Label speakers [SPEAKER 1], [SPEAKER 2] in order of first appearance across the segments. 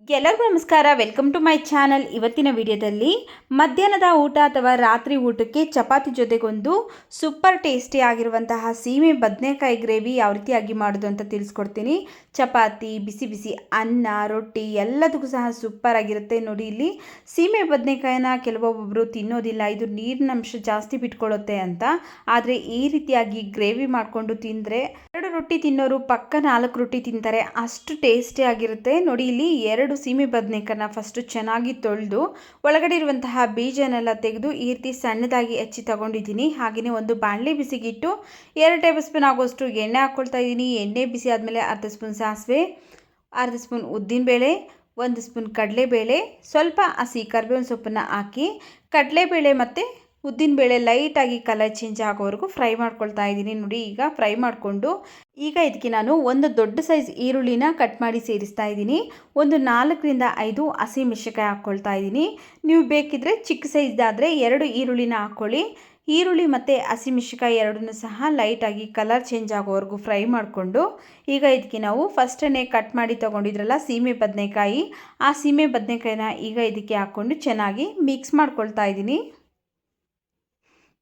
[SPEAKER 1] ಎಲ್ಲರಿಗೂ ನಮಸ್ಕಾರ. Welcome to my channel. ಇವತ್ತಿನ ವಿಡಿಯೋದಲ್ಲಿ ಮಧ್ಯಾಹ್ನದ ಊಟ ಅಥವಾ ರಾತ್ರಿ ಊಟಕ್ಕೆ ಚಪಾತಿ ಜೊತೆಗೊಂದು ಸೂಪರ್ ಟೇಸ್ಟಿ ಆಗಿರುವಂತಹ ಸೀಮೆ ಬದನೆಕಾಯಿ ಗ್ರೇವಿ ಯಾವ ರೀತಿಯಾಗಿ ಮಾಡೋದು ಅಂತ ತಿಳಿಸ್ಕೊಡ್ತೀನಿ. ಚಪಾತಿ, ಬಿಸಿ ಬಿಸಿ ಅನ್ನ, ರೊಟ್ಟಿ ಎಲ್ಲದಕ್ಕೂ ಸಹ ಸೂಪರ್ ಆಗಿರುತ್ತೆ. ನೋಡಿ, ಇಲ್ಲಿ ಸೀಮೆ ಬದನೆಕಾಯಿನ ಕೆಲವೊಬ್ಬೊಬ್ಬರು ತಿನ್ನೋದಿಲ್ಲ, ಇದು ನೀರಿನ ಅಂಶ ಜಾಸ್ತಿ ಬಿಟ್ಕೊಳ್ಳುತ್ತೆ ಅಂತ. ಆದರೆ ಈ ರೀತಿಯಾಗಿ ಗ್ರೇವಿ ಮಾಡಿಕೊಂಡು ತಿಂದರೆ 2 ರೊಟ್ಟಿ ತಿನ್ನೋರು ಪಕ್ಕ 4 ರೊಟ್ಟಿ ತಿಂತಾರೆ, ಅಷ್ಟು ಟೇಸ್ಟಿ ಆಗಿರುತ್ತೆ. ನೋಡಿ, ಇಲ್ಲಿ 2 ಸೀಮೆ ಬದನೆಕಾಯಿನ ಫಸ್ಟು ಚೆನ್ನಾಗಿ ತೊಳೆದು ಒಳಗಡೆ ಇರುವಂತಹ ಬೀಜನೆಲ್ಲ ತೆಗೆದು ಈ ರೀತಿ ಸಣ್ಣದಾಗಿ ಹೆಚ್ಚಿ ತಗೊಂಡಿದ್ದೀನಿ. ಹಾಗೆಯೇ ಒಂದು ಬಾಣಲೆ ಬಿಸಿಗಿಟ್ಟು 2 ಟೇಬಲ್ ಸ್ಪೂನ್ ಆಗೋಷ್ಟು ಎಣ್ಣೆ ಹಾಕ್ಕೊಳ್ತಾ ಇದ್ದೀನಿ. ಎಣ್ಣೆ ಬಿಸಿ ಆದಮೇಲೆ ಅರ್ಧ ಸ್ಪೂನ್ ಸಾಸಿವೆ, ಅರ್ಧ ಸ್ಪೂನ್ ಉದ್ದಿನಬೇಳೆ, 1 ಸ್ಪೂನ್ ಕಡಲೆಬೇಳೆ, ಸ್ವಲ್ಪ ಹಸಿ ಕರಿಬೇವಿನ ಸೊಪ್ಪನ್ನು ಹಾಕಿ ಕಡಲೆಬೇಳೆ ಮತ್ತು ಉದ್ದಿನಬೇಳೆ ಲೈಟಾಗಿ ಕಲರ್ ಚೇಂಜ್ ಆಗೋವರೆಗೂ ಫ್ರೈ ಮಾಡ್ಕೊಳ್ತಾ ಇದ್ದೀನಿ. ನೋಡಿ, ಈಗ ಫ್ರೈ ಮಾಡಿಕೊಂಡು ಈಗ ಇದಕ್ಕೆ ನಾನು ಒಂದು ದೊಡ್ಡ ಸೈಜ್ ಈರುಳ್ಳಿನ ಕಟ್ ಮಾಡಿ ಸೇರಿಸ್ತಾ ಇದ್ದೀನಿ. ಒಂದು 4ರಿಂದ 5 ಹಸಿಮೆಣಸಿನಕಾಯಿ ಹಾಕ್ಕೊಳ್ತಾ ಇದ್ದೀನಿ. ನೀವು ಬೇಕಿದ್ದರೆ ಚಿಕ್ಕ ಸೈಜ್ದಾದರೆ 2 ಈರುಳ್ಳಿನ ಹಾಕ್ಕೊಳ್ಳಿ. ಈರುಳ್ಳಿ ಮತ್ತು ಹಸಿಮೆಣಸಿನಕಾಯಿ ಎರಡನ್ನೂ ಸಹ ಲೈಟಾಗಿ ಕಲರ್ ಚೇಂಜ್ ಆಗೋವರೆಗೂ ಫ್ರೈ ಮಾಡಿಕೊಂಡು ಈಗ ಇದಕ್ಕೆ ನಾವು ಫಸ್ಟನ್ನೇ ಕಟ್ ಮಾಡಿ ತೊಗೊಂಡಿದ್ರಲ್ಲ ಸೀಮೆ ಬದನೆಕಾಯಿ, ಆ ಸೀಮೆ ಬದನೆಕಾಯಿನ ಈಗ ಇದಕ್ಕೆ ಹಾಕ್ಕೊಂಡು ಚೆನ್ನಾಗಿ ಮಿಕ್ಸ್ ಮಾಡ್ಕೊಳ್ತಾ ಇದ್ದೀನಿ.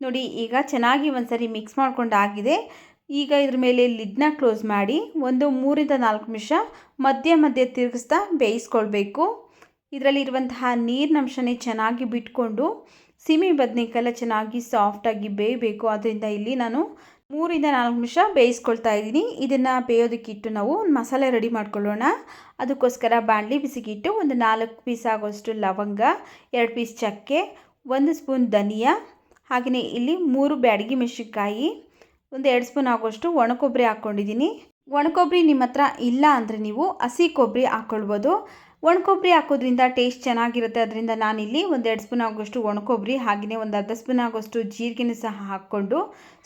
[SPEAKER 1] ನೋಡಿ, ಈಗ ಚೆನ್ನಾಗಿ ಒಂದ್ಸರಿ ಮಿಕ್ಸ್ ಮಾಡ್ಕೊಂಡಾಗಿದೆ. ಈಗ ಇದ್ರ ಮೇಲೆ ಲಿಡ್ನ ಕ್ಲೋಸ್ ಮಾಡಿ ಒಂದು 3ರಿಂದ 4 ನಿಮಿಷ ಮಧ್ಯೆ ತಿರುಗಿಸ್ತಾ ಬೇಯಿಸ್ಕೊಳ್ಬೇಕು. ಇದರಲ್ಲಿರುವಂತಹ ನೀರಿನಂಶನೇ ಚೆನ್ನಾಗಿ ಬಿಟ್ಕೊಂಡು ಸೀಮೆ ಬದನೆಕಾಯಿ ಚೆನ್ನಾಗಿ ಸಾಫ್ಟಾಗಿ ಬೇಯಬೇಕು. ಅದರಿಂದ ಇಲ್ಲಿ ನಾನು 3ರಿಂದ 4 ನಿಮಿಷ ಬೇಯಿಸ್ಕೊಳ್ತಾ ಇದ್ದೀನಿ. ಇದನ್ನು ಬೇಯೋದಕ್ಕಿಟ್ಟು ನಾವು ಒಂದು ಮಸಾಲೆ ರೆಡಿ ಮಾಡ್ಕೊಳ್ಳೋಣ. ಅದಕ್ಕೋಸ್ಕರ ಬಾಣಲಿ ಬಿಸಿಗಿಟ್ಟು ಒಂದು 4 ಪೀಸ್ ಆಗೋಷ್ಟು ಲವಂಗ, 2 ಪೀಸ್ ಚಕ್ಕೆ, 1 ಸ್ಪೂನ್ ಧನಿಯಾ, ಹಾಗೆಯೇ ಇಲ್ಲಿ 3 ಬ್ಯಾಡಗಿ ಮೆಣಸಿನಕಾಯಿ, ಒಂದು 2 ಸ್ಪೂನ್ ಆಗೋಷ್ಟು ಒಣಕೊಬ್ಬರಿ ಹಾಕ್ಕೊಂಡಿದ್ದೀನಿ. ಒಣಕೊಬ್ಬರಿ ನಿಮ್ಮ ಹತ್ರ ಇಲ್ಲ ಅಂದರೆ ನೀವು ಹಸಿ ಕೊಬ್ಬರಿ ಹಾಕ್ಕೊಳ್ಬೋದು. ಒಣಕೊಬ್ಬರಿ ಹಾಕೋದ್ರಿಂದ ಟೇಸ್ಟ್ ಚೆನ್ನಾಗಿರುತ್ತೆ. ಅದರಿಂದ ನಾನಿಲ್ಲಿ ಒಂದು 2 ಸ್ಪೂನ್ ಆಗೋಷ್ಟು ಒಣಕೊಬ್ಬರಿ, ಹಾಗೆಯೇ ಒಂದು ಅರ್ಧ ಸ್ಪೂನ್ ಆಗೋಷ್ಟು ಜೀರಿಗೆನೂ ಸಹ ಹಾಕ್ಕೊಂಡು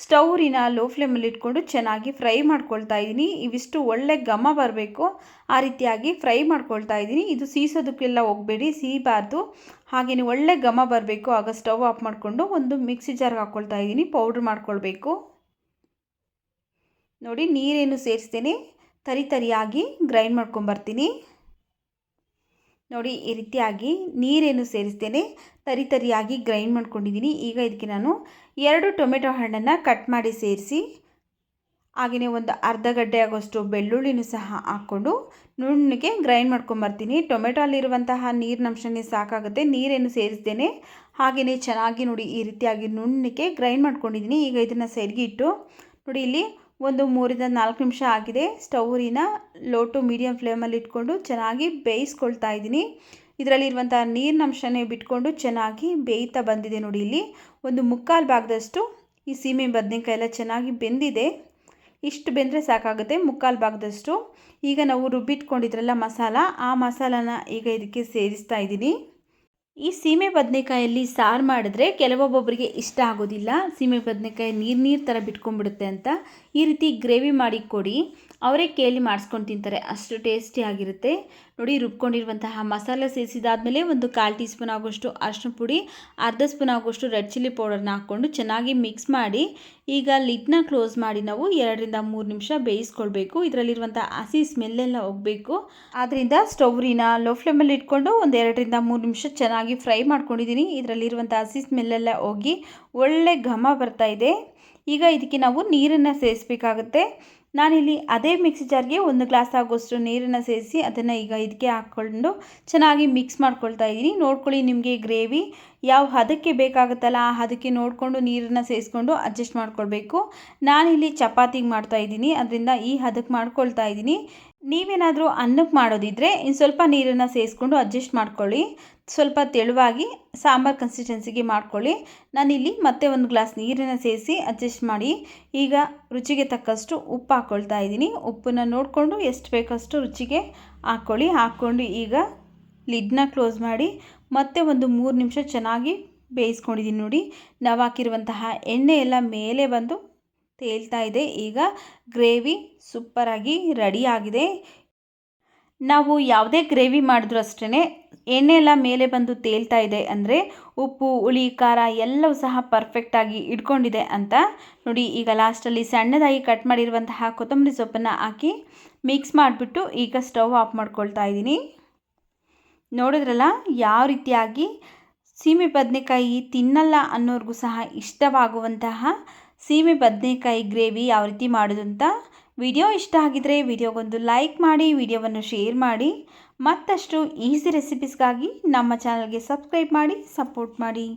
[SPEAKER 1] ಸ್ಟೌರಿನ ಲೋ ಫ್ಲೇಮಲ್ಲಿ ಇಟ್ಕೊಂಡು ಚೆನ್ನಾಗಿ ಫ್ರೈ ಮಾಡ್ಕೊಳ್ತಾ ಇದ್ದೀನಿ. ಇವಿಷ್ಟು ಒಳ್ಳೆ ಘಮ ಬರಬೇಕು, ಆ ರೀತಿಯಾಗಿ ಫ್ರೈ ಮಾಡ್ಕೊಳ್ತಾ ಇದ್ದೀನಿ. ಇದು ಸೀಸೋದಕ್ಕೆಲ್ಲ ಹೋಗಬೇಡಿ, ಸೀಬಾರ್ದು. ಹಾಗೆಯೇ ಒಳ್ಳೆ ಘಮ ಬರಬೇಕು. ಆಗ ಸ್ಟವ್ ಆಫ್ ಮಾಡಿಕೊಂಡು ಒಂದು ಮಿಕ್ಸಿ ಜಾರ್ಗೆ ಹಾಕ್ಕೊಳ್ತಾ ಇದ್ದೀನಿ. ಪೌಡ್ರ್ ಮಾಡ್ಕೊಳ್ಬೇಕು. ನೋಡಿ, ನೀರೇನು ಸೇರಿಸ್ತೇನೆ, ತರಿಯಾಗಿ ಗ್ರೈಂಡ್ ಮಾಡ್ಕೊಂಬರ್ತೀನಿ. ನೋಡಿ, ಈ ರೀತಿಯಾಗಿ ನೀರೇನು ಸೇರಿಸ್ತೇನೆ, ತರಿಯಾಗಿ ಗ್ರೈಂಡ್ ಮಾಡ್ಕೊಂಡಿದ್ದೀನಿ. ಈಗ ಇದಕ್ಕೆ ನಾನು 2 ಟೊಮೆಟೊ ಹಣ್ಣನ್ನು ಕಟ್ ಮಾಡಿ ಸೇರಿಸಿ, ಹಾಗೆಯೇ ಒಂದು ಅರ್ಧ ಗಡ್ಡೆ ಆಗೋಷ್ಟು ಬೆಳ್ಳುಳ್ಳಿನೂ ಸಹ ಹಾಕ್ಕೊಂಡು ನುಣ್ಣಗೆ ಗ್ರೈಂಡ್ ಮಾಡ್ಕೊಂಬರ್ತೀನಿ. ಟೊಮೆಟೊ ಅಲ್ಲಿರುವಂತಹ ನೀರಿನಂಶನೇ ಸಾಕಾಗುತ್ತೆ, ನೀರೇನು ಸೇರಿಸ್ತೇನೆ. ಹಾಗೆಯೇ ಚೆನ್ನಾಗಿ ನೋಡಿ ಈ ರೀತಿಯಾಗಿ ನುಣ್ಣಗೆ ಗ್ರೈಂಡ್ ಮಾಡ್ಕೊಂಡಿದ್ದೀನಿ. ಈಗ ಇದನ್ನು ಸೈಡ್ಗೆ ಇಟ್ಟು ನೋಡಿ, ಇಲ್ಲಿ ಒಂದು 3ರಿಂದ 4 ನಿಮಿಷ ಆಗಿದೆ. ಸ್ಟೌರಿನ ಲೋ ಟು ಮೀಡಿಯಮ್ ಫ್ಲೇಮಲ್ಲಿ ಇಟ್ಕೊಂಡು ಚೆನ್ನಾಗಿ ಬೇಯಿಸ್ಕೊಳ್ತಾ ಇದ್ದೀನಿ. ಇದರಲ್ಲಿರುವಂಥ ನೀರಿನಂಶನೇ ಬಿಟ್ಕೊಂಡು ಚೆನ್ನಾಗಿ ಬೇಯ್ತಾ ಬಂದಿದೆ. ನೋಡಿ, ಇಲ್ಲಿ ಒಂದು 3/4 ಭಾಗದಷ್ಟು ಈ ಸೀಮೆ ಬದನೆಕಾಯಿ ಎಲ್ಲ ಚೆನ್ನಾಗಿ ಬೆಂದಿದೆ. ಇಷ್ಟು ಬೆಂದರೆ ಸಾಕಾಗುತ್ತೆ, 3/4 ಭಾಗದಷ್ಟು. ಈಗ ನಾವು ರುಬ್ಬಿಟ್ಕೊಂಡಿದ್ರಲ್ಲ ಮಸಾಲ, ಆ ಮಸಾಲಾನ ಈಗ ಇದಕ್ಕೆ ಸೇರಿಸ್ತಾ ಇದ್ದೀನಿ. ಈ ಸೀಮೆ ಬದನೆಕಾಯಲ್ಲಿ ಸಾರು ಮಾಡಿದ್ರೆ ಕೆಲವೊಬ್ಬೊಬ್ಬರಿಗೆ ಇಷ್ಟ ಆಗೋದಿಲ್ಲ, ಸೀಮೆ ಬದನೆಕಾಯಿ ನೀರು ಥರ ಬಿಟ್ಕೊಂಡ್ಬಿಡುತ್ತೆ ಅಂತ. ಈ ರೀತಿ ಗ್ರೇವಿ ಮಾಡಿ ಕೊಡಿ, ಅವರೇ ಕೇಳಿ ಮಾಡಿಸ್ಕೊಂಡು ತಿಂತಾರೆ, ಅಷ್ಟು ಟೇಸ್ಟಿ ಆಗಿರುತ್ತೆ. ನೋಡಿ, ರುಬ್ಕೊಂಡಿರುವಂತಹ ಮಸಾಲೆ ಸೇರಿಸಿದಾದ್ಮೇಲೆ ಒಂದು 1/4 ಟೀ ಸ್ಪೂನ್ ಆಗೋಷ್ಟು ಅರಿಶಿನ ಪುಡಿ, ಅರ್ಧ ಸ್ಪೂನ್ ಆಗೋಷ್ಟು ರೆಡ್ ಚಿಲ್ಲಿ ಪೌಡರ್ನ ಹಾಕ್ಕೊಂಡು ಚೆನ್ನಾಗಿ ಮಿಕ್ಸ್ ಮಾಡಿ ಈಗ ಲಿಡ್ನ ಕ್ಲೋಸ್ ಮಾಡಿ ನಾವು 2ರಿಂದ 3 ನಿಮಿಷ ಬೇಯಿಸ್ಕೊಳ್ಬೇಕು. ಇದರಲ್ಲಿರುವಂಥ ಹಸಿ ಸ್ಮೆಲ್ಲೆಲ್ಲ ಹೋಗಬೇಕು. ಆದ್ದರಿಂದ ಸ್ಟೌರಿನ ಲೋ ಫ್ಲೇಮಲ್ಲಿ ಇಟ್ಕೊಂಡು ಒಂದು 2ರಿಂದ 3 ನಿಮಿಷ ಚೆನ್ನಾಗಿ ಫ್ರೈ ಮಾಡ್ಕೊಂಡಿದ್ದೀನಿ. ಇದರಲ್ಲಿರುವಂಥ ಹಸಿ ಸ್ಮೆಲ್ಲೆಲ್ಲ ಹೋಗಿ ಒಳ್ಳೆ ಘಮ ಬರ್ತಾ ಇದೆ. ಈಗ ಇದಕ್ಕೆ ನಾವು ನೀರನ್ನು ಸೇರಿಸಬೇಕಾಗುತ್ತೆ. ನಾನಿಲ್ಲಿ ಅದೇ ಮಿಕ್ಸಿ ಜಾರ್ಗೆ 1 ಗ್ಲಾಸ್ ಆಗೋಷ್ಟು ನೀರನ್ನು ಸೇರಿಸಿ ಅದನ್ನು ಈಗ ಇದಕ್ಕೆ ಹಾಕ್ಕೊಂಡು ಚೆನ್ನಾಗಿ ಮಿಕ್ಸ್ ಮಾಡ್ಕೊಳ್ತಾ ಇದ್ದೀನಿ. ನೋಡ್ಕೊಳ್ಳಿ, ನಿಮಗೆ ಗ್ರೇವಿ ಯಾವ ಹದಕ್ಕೆ ಬೇಕಾಗುತ್ತಲ್ಲ ಆ ಹದಕ್ಕೆ ನೋಡಿಕೊಂಡು ನೀರನ್ನು ಸೇರಿಸ್ಕೊಂಡು ಅಡ್ಜಸ್ಟ್ ಮಾಡ್ಕೊಳ್ಬೇಕು. ನಾನಿಲ್ಲಿ ಚಪಾತಿಗೆ ಮಾಡ್ತಾ ಇದ್ದೀನಿ, ಅದರಿಂದ ಈ ಹದಕ್ಕೆ ಮಾಡ್ಕೊಳ್ತಾ ಇದ್ದೀನಿ. ನೀವೇನಾದರೂ ಅನ್ನಕ್ಕೆ ಮಾಡೋದಿದ್ದರೆ ಇನ್ನು ಸ್ವಲ್ಪ ನೀರನ್ನು ಸೇರಿಸ್ಕೊಂಡು ಅಡ್ಜಸ್ಟ್ ಮಾಡ್ಕೊಳ್ಳಿ. ಸ್ವಲ್ಪ ತೆಳುವಾಗಿ ಸಾಂಬಾರು ಕನ್ಸಿಸ್ಟೆನ್ಸಿಗೆ ಮಾಡ್ಕೊಳ್ಳಿ. ನಾನಿಲ್ಲಿ ಮತ್ತೆ 1 ಗ್ಲಾಸ್ ನೀರನ್ನು ಸೇರಿಸಿ ಅಡ್ಜಸ್ಟ್ ಮಾಡಿ ಈಗ ರುಚಿಗೆ ತಕ್ಕಷ್ಟು ಉಪ್ಪು ಹಾಕ್ಕೊಳ್ತಾ ಇದ್ದೀನಿ. ಉಪ್ಪನ್ನು ನೋಡಿಕೊಂಡು ಎಷ್ಟು ಬೇಕಷ್ಟು ರುಚಿಗೆ ಹಾಕ್ಕೊಳ್ಳಿ. ಹಾಕ್ಕೊಂಡು ಈಗ ಲಿಡ್ನ ಕ್ಲೋಸ್ ಮಾಡಿ ಮತ್ತೆ ಒಂದು 3 ನಿಮಿಷ ಚೆನ್ನಾಗಿ ಬೇಯಿಸ್ಕೊಂಡಿದ್ದೀನಿ. ನೋಡಿ, ನಾವು ಹಾಕಿರುವಂತಹ ಎಣ್ಣೆ ಎಲ್ಲ ಮೇಲೆ ಬಂದು ತೇಲ್ತಾ ಇದೆ. ಈಗ ಗ್ರೇವಿ ಸೂಪರಾಗಿ ರೆಡಿಯಾಗಿದೆ. ನಾವು ಯಾವುದೇ ಗ್ರೇವಿ ಮಾಡಿದ್ರೂ ಅಷ್ಟೇ ಎಣ್ಣೆ ಎಲ್ಲ ಮೇಲೆ ಬಂದು ತೇಲ್ತಾ ಇದೆ ಅಂದರೆ ಉಪ್ಪು, ಹುಳಿ, ಖಾರ ಎಲ್ಲವೂ ಸಹ ಪರ್ಫೆಕ್ಟಾಗಿ ಇಟ್ಕೊಂಡಿದೆ ಅಂತ. ನೋಡಿ, ಈಗ ಲಾಸ್ಟಲ್ಲಿ ಸಣ್ಣದಾಗಿ ಕಟ್ ಮಾಡಿರುವಂತಹ ಕೊತ್ತಂಬರಿ ಸೊಪ್ಪನ್ನು ಹಾಕಿ ಮಿಕ್ಸ್ ಮಾಡಿಬಿಟ್ಟು ಈಗ ಸ್ಟವ್ ಆಫ್ ಮಾಡ್ಕೊಳ್ತಾ ಇದ್ದೀನಿ. ನೋಡಿದ್ರಲ್ಲ ಯಾವ ರೀತಿಯಾಗಿ ಸೀಮೆ ಬದನೆಕಾಯಿ ತಿನ್ನಲ್ಲ ಅನ್ನೋರಿಗೂ ಸಹ ಇಷ್ಟವಾಗುವಂತಹ ಸೀಮೆ ಬದನೆಕಾಯಿ ಗ್ರೇವಿ ಯಾವ ರೀತಿ ಮಾಡೋದು ಅಂತ. ವಿಡಿಯೋ ಇಷ್ಟ ಆಗಿದರೆ ವಿಡಿಯೋಗೊಂದು ಲೈಕ್ ಮಾಡಿ, ವಿಡಿಯೋವನ್ನು ಶೇರ್ ಮಾಡಿ. ಮತ್ತಷ್ಟು ಈಸಿ ರೆಸಿಪೀಸ್ಗಾಗಿ ನಮ್ಮ ಚಾನಲ್ಗೆ ಸಬ್ಸ್ಕ್ರೈಬ್ ಮಾಡಿ, ಸಪೋರ್ಟ್ ಮಾಡಿ.